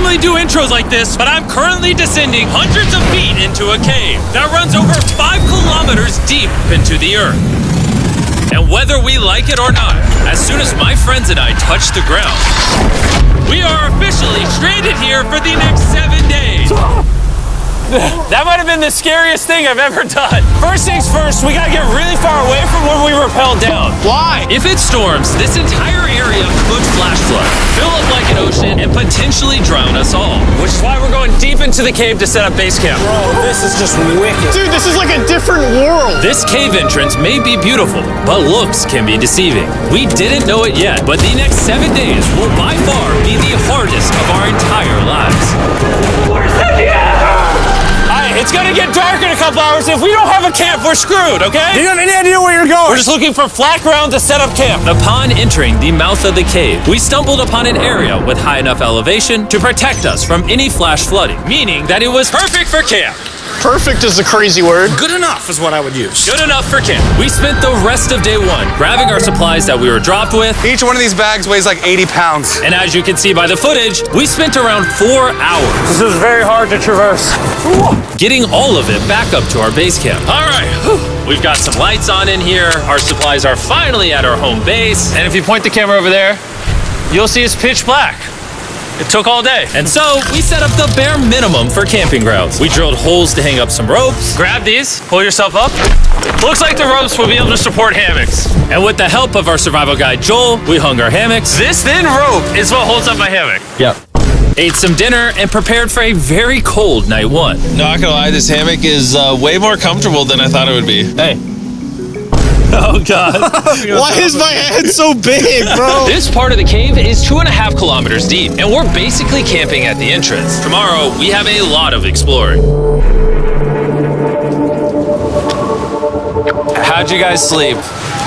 normally do intros like this, but I'm currently descending hundreds of feet into a cave that runs over 5 kilometers deep into the earth. And whether we like it or not, as soon as my friends and I touch the ground, we are officially stranded here for the next 7 days. That might have been the scariest thing I've ever done. First things first, we gotta get really far away from where we rappelled down. Why? If it storms, this entire area could flash flood, fill up like an ocean, and potentially drown us all. Which is why we're going deep into the cave to set up base camp. Bro, this is just wicked. Dude, this is like a different world. This cave entrance may be beautiful, but looks can be deceiving. We didn't know it yet, but the next 7 days will by far be the hardest of our entire lives. Where's the It's gonna get dark in a couple hours. If we don't have a camp, we're screwed, okay? Do you have any idea where you're going? We're just looking for flat ground to set up camp. Upon entering the mouth of the cave, we stumbled upon an area with high enough elevation to protect us from any flash flooding, meaning that it was perfect for camp. Perfect is a crazy word. Good enough is what I would use. Good enough for camp. We spent the rest of day one grabbing our supplies that we were dropped with. Each one of these bags weighs like 80 pounds. And as you can see by the footage, we spent around 4 hours. This is very hard to traverse. Getting all of it back up to our base camp. All right, we've got some lights on in here. Our supplies are finally at our home base. And if you point the camera over there, you'll see it's pitch black. It took all day. And so we set up the bare minimum for camping grounds. We drilled holes to hang up some ropes. Grab these, pull yourself up. Looks like the ropes will be able to support hammocks. And with the help of our survival guide, Joel, we hung our hammocks. This thin rope is what holds up my hammock. Yep. Ate some dinner and prepared for a very cold night one. Not gonna lie, this hammock is way more comfortable than I thought it would be. Hey. Oh, God. Why is my head so big, bro? This part of the cave is 2.5 kilometers deep, and we're basically camping at the entrance. Tomorrow, we have a lot of exploring. How'd you guys sleep?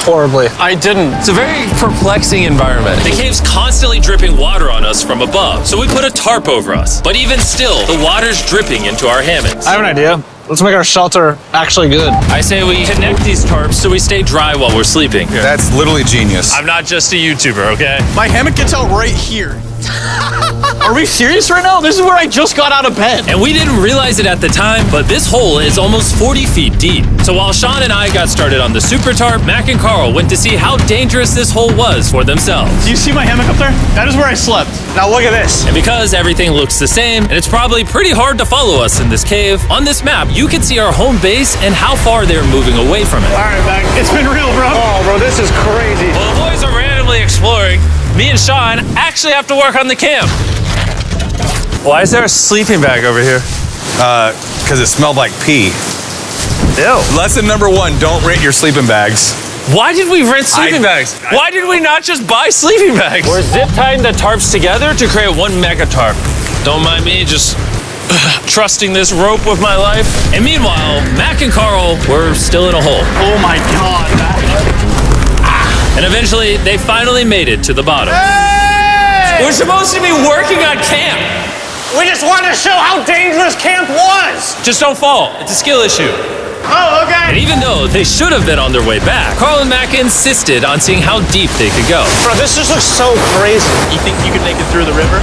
Horribly. I didn't. It's a very perplexing environment. The cave's constantly dripping water on us from above, so we put a tarp over us. But even still, the water's dripping into our hammocks. I have an idea. Let's make our shelter actually good. I say we connect these tarps so we stay dry while we're sleeping. That's literally genius. I'm not just a YouTuber, okay? My hammock gets out right here. Are we serious right now? This is where I just got out of bed. And we didn't realize it at the time, but this hole is almost 40 feet deep. So while Sean and I got started on the super tarp, Mac and Carl went to see how dangerous this hole was for themselves. Do you see my hammock up there? That is where I slept. Now look at this. And because everything looks the same, and it's probably pretty hard to follow us in this cave, on this map, you can see our home base and how far they're moving away from it. All right, Mac. It's been real, bro. Oh, bro, this is crazy. While the boys are randomly exploring, me and Sean actually have to work on the camp. Why is there a sleeping bag over here? Because it smelled like pee. Ew. Lesson number 1, don't rent your sleeping bags. Why did we rent sleeping bags? Why did we not just buy sleeping bags? We're zip tying the tarps together to create one mega tarp. Don't mind me just trusting this rope with my life. And meanwhile, Mac and Carl were still in a hole. Oh my God, Mac. And eventually, they finally made it to the bottom. Hey! We're supposed to be working on camp. We just wanted to show how dangerous camp was. Just don't fall. It's a skill issue. Oh, okay. And even though they should have been on their way back, Carl and Mac insisted on seeing how deep they could go. Bro, this just looks so crazy. You think you could make it through the river?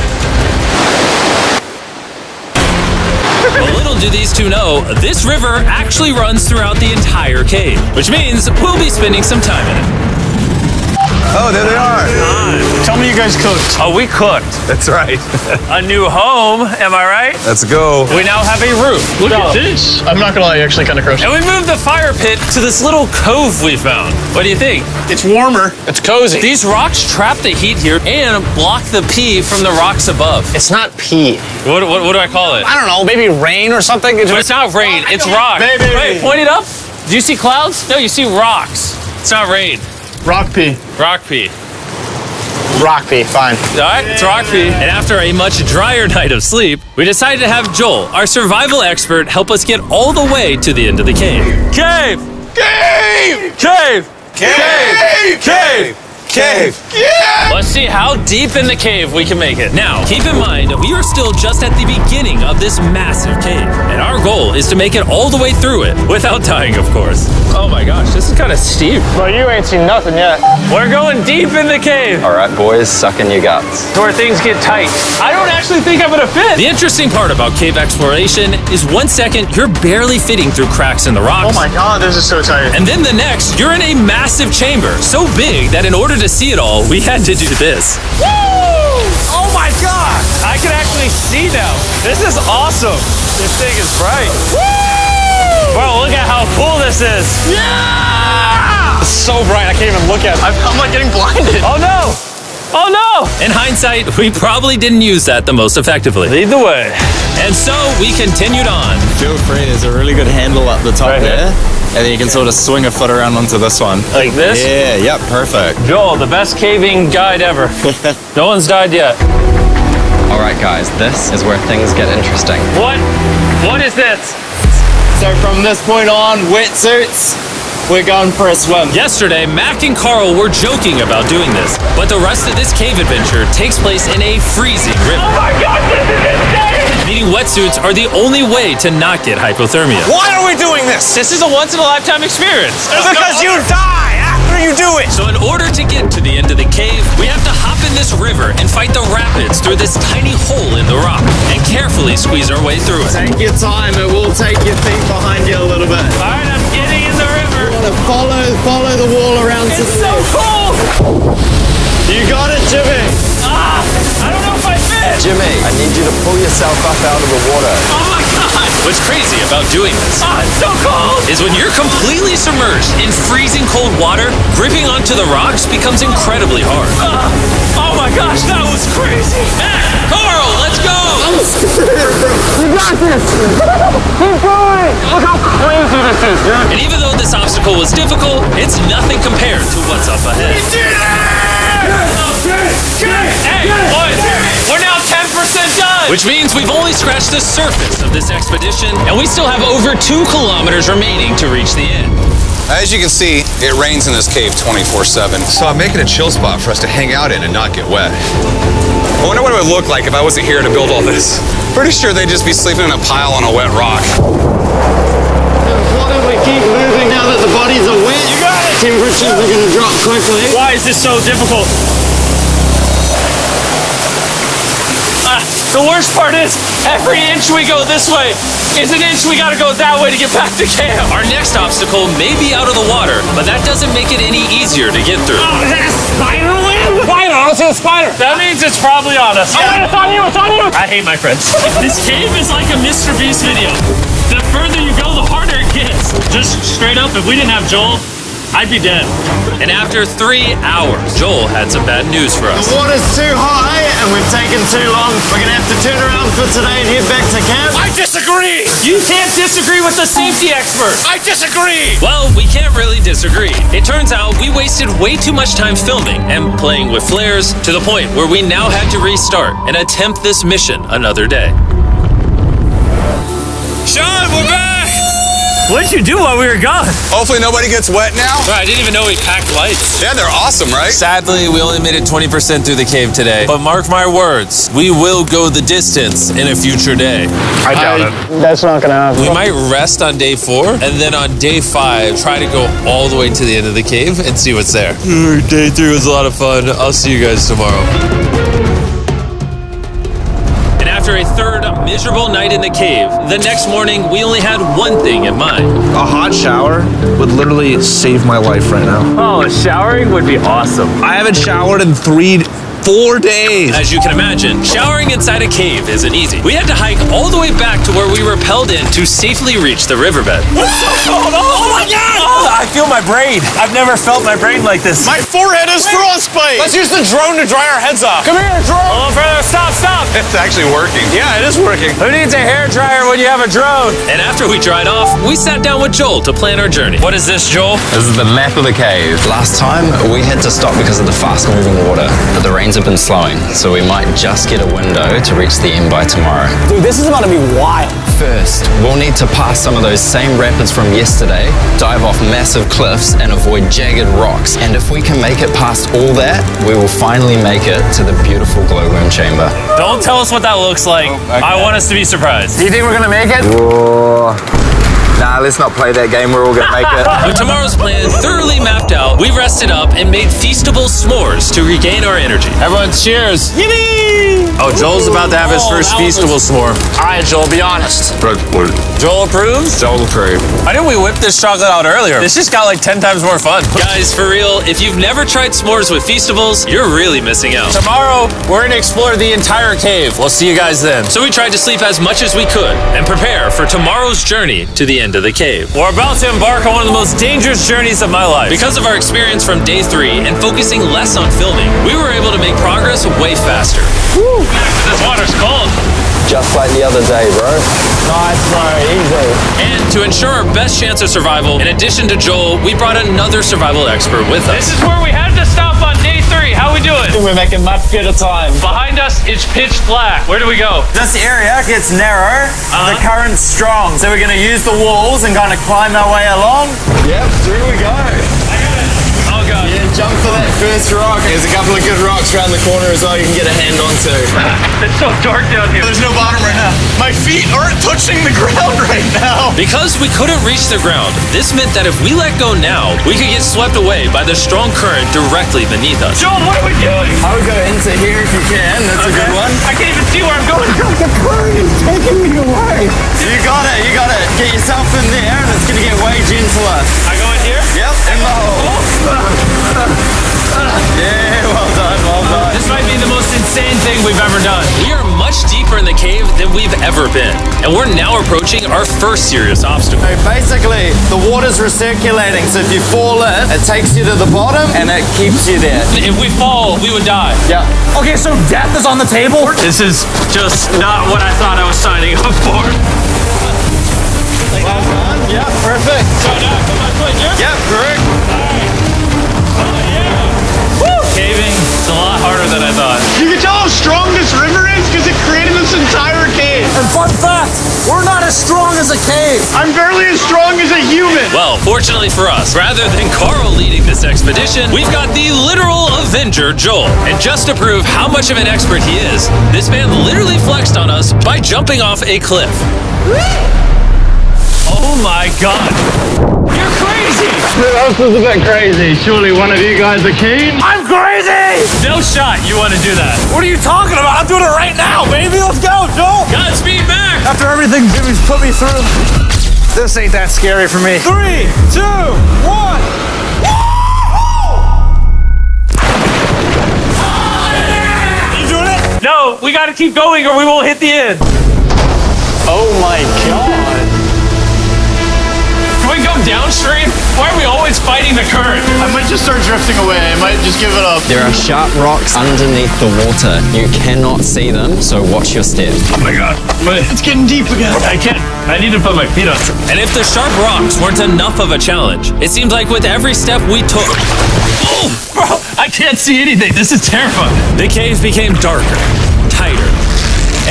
But little do these two know, this river actually runs throughout the entire cave, which means we'll be spending some time in it. Oh, there they are. Tell me you guys cooked. Oh, we cooked. That's right. A new home, am I right? Let's go. We now have a roof. Look at this. I'm not gonna lie, you're actually kind of gross. And we moved the fire pit to this little cove we found. What do you think? It's warmer. It's cozy. These rocks trap the heat here and block the pee from the rocks above. It's not pee. What do I call it? I don't know, maybe rain or something. But it's not rain, it's rock. Baby. Wait, point it up. Do you see clouds? No, you see rocks. It's not rain. Rock pee. Rock pee. Rock pee, fine. All right, it's rock pee. And after a much drier night of sleep, we decided to have Joel, our survival expert, help us get all the way to the end of the cave. Cave! Cave! Cave! Cave! Cave! Cave! Yeah! Let's see how deep in the cave we can make it. Now, keep in mind, we are still just at the beginning of this massive cave, and our goal is to make it all the way through it, without dying, of course. Oh my gosh, this is kind of steep. Well, you ain't seen nothing yet. We're going deep in the cave. All right, boys, suck in your guts. To where things get tight. I don't actually think I'm gonna fit. The interesting part about cave exploration is 1 second you're barely fitting through cracks in the rocks. Oh my God, this is so tight. And then the next, you're in a massive chamber, so big that in order to see it all, we had to do this. Woo! Oh my God! I can actually see now. This is awesome. This thing is bright. Woo! Bro, look at how cool this is. Yeah! It's so bright, I can't even look at it. I'm like getting blinded. Oh no! Oh no! In hindsight, we probably didn't use that the most effectively. Lead the way. And so we continued on. Feel free, there's a really good handle up the top Right here? there. And then you can sort of swing a foot around onto this one. Like this? Yeah, yep, perfect. Joel, the best caving guide ever. No one's died yet. All right, guys, this is where things get interesting. What? What is this? So from this point on, wetsuits, we're going for a swim. Yesterday, Mac and Carl were joking about doing this, but the rest of this cave adventure takes place in a freezing river. Oh my God, this is insane! Needing wetsuits are the only way to not get hypothermia. Why are we doing this? This is a once-in-a-lifetime experience. Because you die after you do it. So in order to get to the end of the cave, we have to hop in this river and fight the rapids through this tiny hole in the rock and carefully squeeze our way through it. Take your time, it will take your feet behind you a little bit. All right, I'm getting in the river. Follow the wall around to It's the so left. cool. You got it, Jimmy. Ah, I don't know if I fit. Jimmy, I need you to pull yourself up out of the water. Oh my God. What's crazy about doing this Ah, it's so cold. is when you're completely submerged in freezing cold water, gripping onto the rocks becomes incredibly hard. Oh my gosh, that was crazy. Mac, Carl, let's go! Keep going. Look how crazy this is, dude. And even though this obstacle was difficult, it's nothing compared to what's up ahead. Hey, boys, we're now 10% done. Which means we've only scratched the surface of this expedition, and we still have over 2 kilometers remaining to reach the end. As you can see, it rains in this cave 24/7. So I'm making a chill spot for us to hang out in and not get wet. I wonder what it would look like if I wasn't here to build all this. Pretty sure they'd just be sleeping in a pile on a wet rock. Why don't we keep moving now that the bodies are wet? You got it. Temperatures are going to drop quickly. Why is this so difficult? The worst part is, every inch we go this way is an inch we gotta go that way to get back to camp. Our next obstacle may be out of the water, but that doesn't make it any easier to get through. Oh, is that a spider web? Spider, I don't see a spider. That means it's probably on us. Oh, it's on you, it's on you. I hate my friends. This cave is like a Mr. Beast video. The further you go, the harder it gets. Just straight up, if we didn't have Joel, I'd be dead. And after 3 hours, Joel had some bad news for us. The water's too high and we've taken too long. We're going to have to turn around for today and head back to camp. I disagree! You can't disagree with the safety expert. I disagree! Well, we can't really disagree. It turns out we wasted way too much time filming and playing with flares to the point where we now had to restart and attempt this mission another day. Sean, we're back! What did you do while we were gone? Hopefully nobody gets wet now. I didn't even know we packed lights. Yeah, they're awesome, right? Sadly, we only made it 20% through the cave today. But mark my words, we will go the distance in a future day. I doubt it. That's not gonna happen. We might rest on day 4, and then on day 5, try to go all the way to the end of the cave and see what's there. Day 3 was a lot of fun. I'll see you guys tomorrow. And after a third miserable night in the cave, the next morning we only had one thing in mind. A hot shower would literally save my life right now. Oh, showering would be awesome. I haven't showered in 4 days. As you can imagine, showering inside a cave isn't easy. We had to hike all the way back to where we rappelled in to safely reach the riverbed. Oh my God! I feel my brain. I've never felt my brain like this. My forehead is frostbite. Let's use the drone to dry our heads off. Come here, drone. A little further. Stop. It's actually working. Yeah, it is working. Who needs a hair dryer when you have a drone? And after we dried off, we sat down with Joel to plan our journey. What is this, Joel? This is the map of the cave. Last time, we had to stop because of the fast-moving water, but the rains have been slowing, so we might just get a window to reach the end by tomorrow. Dude, this is about to be wild. First, we'll need to pass some of those same rapids from yesterday, dive off massive cliffs, and avoid jagged rocks. And if we can make it past all that, we will finally make it to the beautiful glowworm chamber. Don't tell us what that looks like. I want us to be surprised. Do you think we're gonna make it? Nah, let's not play that game. We're all gonna make it. With tomorrow's plan thoroughly mapped out, we rested up and made feastable s'mores to regain our energy. Everyone, cheers. Oh, Joel's about to have his first feastable s'more. All right, Joel, be honest. Joel approves? Joel approved. Why didn't we whip this chocolate out earlier? This just got like 10 times more fun. Guys, for real, if you've never tried s'mores with Feastables, you're really missing out. Tomorrow, we're gonna explore the entire cave. We'll see you guys then. So we tried to sleep as much as we could and prepare for tomorrow's journey to the end of the cave. We're about to embark on one of the most dangerous journeys of my life. Because of our experience from day 3 and focusing less on filming, we were able to make progress way faster. Woo! This water's cold. Just like the other day, bro. Nice, bro. Easy. And to ensure our best chance of survival, in addition to Joel, we brought another survival expert with us. This is where we had to stop on day 3. How we doing? We're making much good time. Behind us, it's pitch black. Where do we go? This area gets narrow, the current's strong, so we're going to use the walls and kind of climb our way along. Yep, through we go. Oh, God. Yeah, jump for that first rock. There's a couple of good rocks around the corner as well you can get a hand onto. It's so dark down here. There's no bottom right now. My feet aren't touching the ground right now. Because we couldn't reach the ground, this meant that if we let go now, we could get swept away by the strong current directly beneath us. Joel, what are we doing? I would go into here if you can. That's a good one. I can't even see where I'm going. The current is taking me away. You got it, you got it. Get yourself in there and it's going to get way gentler. I go in here? Yep, in the hole. Yeah, well done, well done. This might be the most insane thing we've ever done. We are much deeper in the cave than we've ever been, and we're now approaching our first serious obstacle. So basically, the water's recirculating, so if you fall in, it takes you to the bottom and it keeps you there. If we fall, we would die. Yeah. Okay, so death is on the table? This is just not what I thought I was signing up for. Well done. Yeah, perfect. So now I put my foot here? Yep, correct. Caving is a lot harder than I thought. You can tell how strong this river is because it created this entire cave. And fun fact, we're not as strong as a cave. I'm barely as strong as a human. Well, fortunately for us, rather than Carl leading this expedition, we've got the literal Avenger, Joel. And just to prove how much of an expert he is, this man literally flexed on us by jumping off a cliff. Oh my God. You're crazy. This is a bit crazy. Surely one of you guys are keen? I'm crazy. No shot you want to do that. What are you talking about? I'm doing it right now, baby. Let's go, Joel. Godspeed, Mac! After everything Jimmy's put me through, this ain't that scary for me. 3, 2, 1. You doing it? No, we gotta keep going or we won't hit the end. Oh my God. Can we go downstream? Why are we always fighting the current? I might just start drifting away. I might just give it up. There are sharp rocks underneath the water. You cannot see them, so watch your step. Oh my God. It's getting deep again. I can't. I need to put my feet on. And if the sharp rocks weren't enough of a challenge, it seems like with every step we took, Oh, bro, I can't see anything. This is terrifying. the cave became darker, tighter,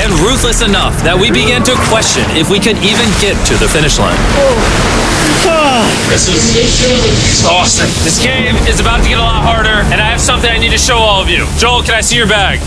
and ruthless enough that we began to question if we could even get to the finish line. This is exhausting. This cave is about to get a lot harder, and I have something I need to show all of you. Joel, can I see your bag?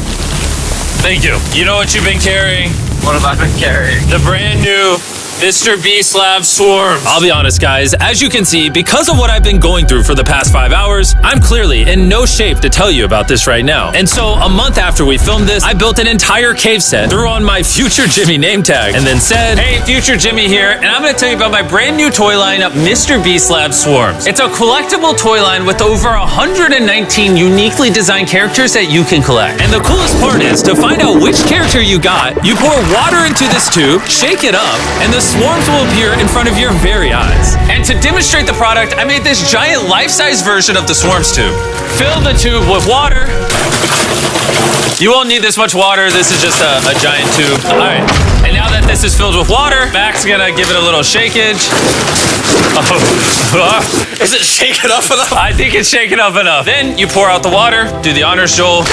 Thank you. You know what you've been carrying? What have I been carrying? The brand new Mr. Beast Lab Swarms. I'll be honest, guys. As you can see, because of what I've been going through for the past 5 hours, I'm clearly in no shape to tell you about this right now. And so, a month after we filmed this, I built an entire cave set, threw on my Future Jimmy name tag, and then said, "Hey, Future Jimmy here, and I'm going to tell you about my brand new toy line, Mr. Beast Lab Swarms." It's a collectible toy line with over 119 uniquely designed characters that you can collect. And the coolest part is, to find out which character you got, you pour water into this tube, shake it up, and the swarms will appear in front of your very eyes. And to demonstrate the product, I made this giant life-size version of the swarms tube. Fill the tube with water. You won't need this much water. This is just a giant tube. All right. And now that this is filled with water, Mac's gonna give it a little shakeage. Oh. Is it shaken up enough? I think it's shaken up enough. Then you pour out the water. Do the honors, Joel.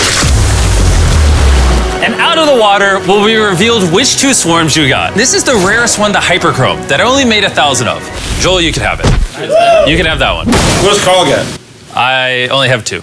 And out of the water will be revealed which 2 swarms you got. This is the rarest one, the Hyperchrome, that I only made 1,000 of. Joel, you can have it. You can have that one. What's Carl get? I only have 2.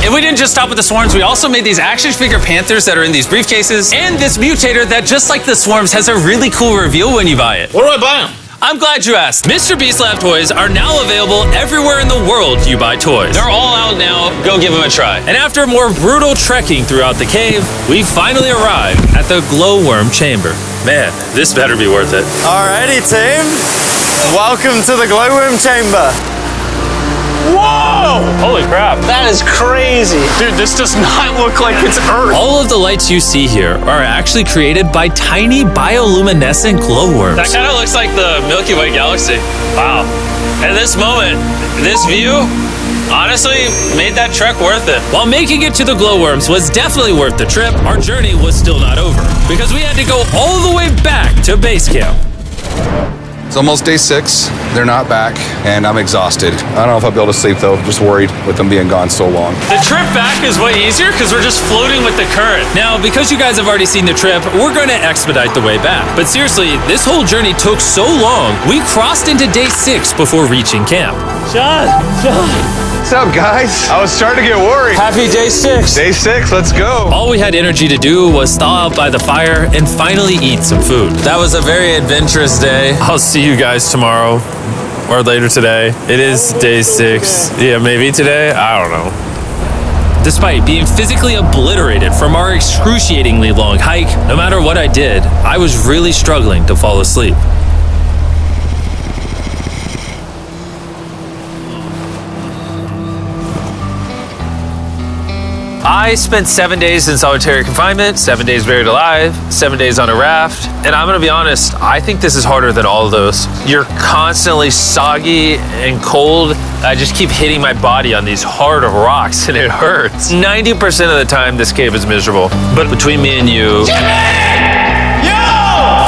And we didn't just stop with the swarms, we also made these action figure panthers that are in these briefcases, and this mutator that, just like the swarms, has a really cool reveal when you buy it. What do I buy him? I'm glad you asked. Mr. Beast Lab toys are now available everywhere in the world you buy toys. They're all out now. Go give them a try. And after more brutal trekking throughout the cave, we finally arrived at the glowworm chamber. Man, this better be worth it. Alrighty, team. Welcome to the glowworm chamber. Whoa! Holy crap. That is crazy. Dude, this does not look like it's Earth. All of the lights you see here are actually created by tiny bioluminescent glowworms. That kind of looks like the Milky Way galaxy. Wow. At this moment, this view honestly made that trek worth it. While making it to the glowworms was definitely worth the trip, our journey was still not over because we had to go all the way back to base camp. It's almost day 6. They're not back, and I'm exhausted. I don't know if I'll be able to sleep, though. I'm just worried with them being gone so long. The trip back is way easier because we're just floating with the current. Now, because you guys have already seen the trip, we're going to expedite the way back. But seriously, this whole journey took so long, we crossed into day 6 before reaching camp. John. What's up, guys? I was starting to get worried. Happy day 6. Day 6, let's go. All we had energy to do was thaw out by the fire and finally eat some food. That was a very adventurous day. I'll see you guys tomorrow or later today. It is day 6. Yeah, maybe today. I don't know. Despite being physically obliterated from our excruciatingly long hike, no matter what I did, I was really struggling to fall asleep. I spent 7 days in solitary confinement, 7 days buried alive, 7 days on a raft, and I'm gonna be honest, I think this is harder than all of those. You're constantly soggy and cold. I just keep hitting my body on these hard rocks and it hurts. 90% of the time, this cave is miserable. But between me and you...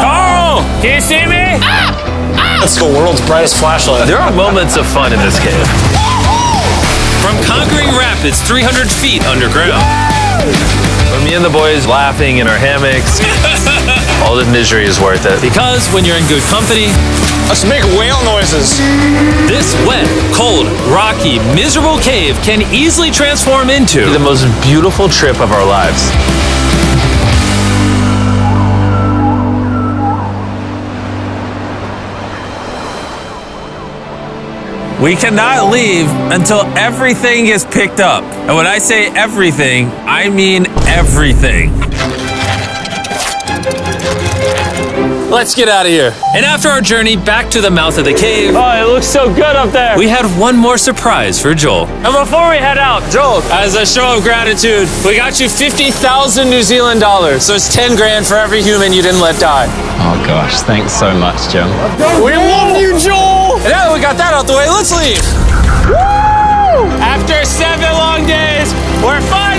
Carl! Can you see me? That's the world's brightest flashlight. There are moments of fun in this cave. From conquering rapids 300 feet underground. When me and the boys laughing in our hammocks, all the misery is worth it. Because when you're in good company, Let's make whale noises. this wet, cold, rocky, miserable cave can easily transform into the most beautiful trip of our lives. We cannot leave until everything is picked up. And when I say everything, I mean everything. Let's get out of here. And after our journey back to the mouth of the cave, Oh, it looks so good up there. we had one more surprise for Joel. And before we head out, Joel, as a show of gratitude, we got you 50,000 New Zealand dollars. So it's 10 grand for every human you didn't let die. Oh gosh, thanks so much, Jim. We love you, Joel! And now that we got that out the way, let's leave. Woo! After 7 long days, we're finally